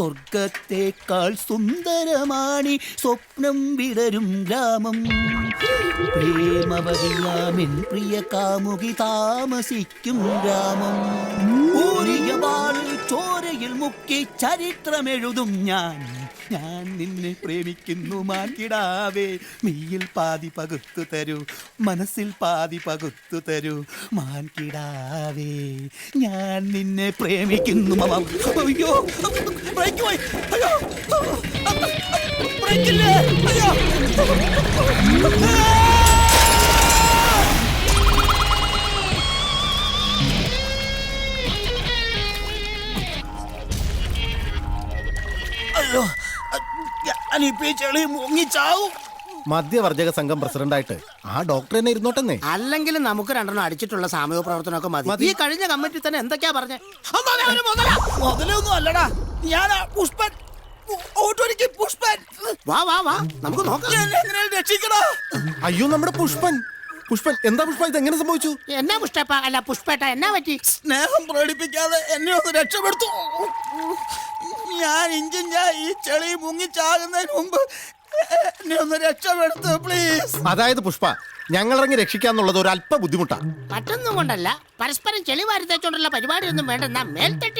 സ്വർഗത്തേക്കാൾ സുന്ദരമാണി സ്വപ്നം വിടരും ഗ്രാമം. പ്രേമവതിയാമിൻ പ്രിയ കാമുകി താമസിക്കും ഗ്രാമം. ഊരിയ വാളിൽ ചോരയിൽ മുക്കി ചരിത്രമെഴുതും ഞാൻ. ഞാൻ നിന്നെ പ്രേമിക്കുന്നു മാൻകിടാവേ. മെയ്യിൽ പാതി പകുത്തു തരൂ, മനസ്സിൽ പാതി പകുത്തു തരൂ മാൻകിടാവേ. ഞാൻ നിന്നെ പ്രേമിക്കുന്നു. അയ്യോ ബ്രേക്ക് പോയി. അയ്യോ ബ്രേക്കില്ലേ. അയ്യോ അയ്യോ ഞാനിപ്പോ ചെളി മുങ്ങിച്ചാവും. മധ്യവർജക സംഘം പ്രസിഡന്റായിട്ട് ആ ഡോക്ടർ തന്നെ ഇരുന്നോട്ടെന്നേ. അല്ലെങ്കിലും നമുക്ക് രണ്ടെണ്ണം അടിച്ചിട്ടുള്ള സാമൂഹ്യ പ്രവർത്തനമൊക്കെ മതി. ഈ കഴിഞ്ഞ കമ്മിറ്റി തന്നെ എന്തൊക്കെയാ പറഞ്ഞേ? മുതലൊന്നും അല്ലടാ, ഞാൻ പുഷ്പൻ. പുഷ്പൻ വാ വാ വാ നമുക്ക് നോക്കാം. രക്ഷിക്കടാ. അയ്യോ നമ്മുടെ പുഷ്പൻ. പുഷ്പൻ എന്താ പുഷ്പ, ഇത് എങ്ങനെ സംഭവിച്ചു? എന്നാ പുഷ്പ അല്ല പുഷ്പേട്ട, എന്നാ പറ്റി? സ്നേഹം പ്രകടിപ്പിക്കാതെ എന്നെ ഒന്ന് രക്ഷപ്പെടുത്തു. ഞാൻ ഈ ചെളി മുങ്ങിച്ചാകുന്നതിന് മുമ്പ് എന്നെ ഒന്ന് രക്ഷപ്പെടുത്തു പ്ലീസ്. അതായത് പുഷ്പ, ഞങ്ങളിറങ്ങി രക്ഷിക്കാന്നുള്ളത് ഒരു അല്പ ബുദ്ധിമുട്ടാ. മറ്റൊന്നും കൊണ്ടല്ല, പരസ്പരം ചെളി വാരി തേച്ചോണ്ടുള്ള പരിപാടിയൊന്നും വേണ്ടെന്നാ മേൽത്തട്ടി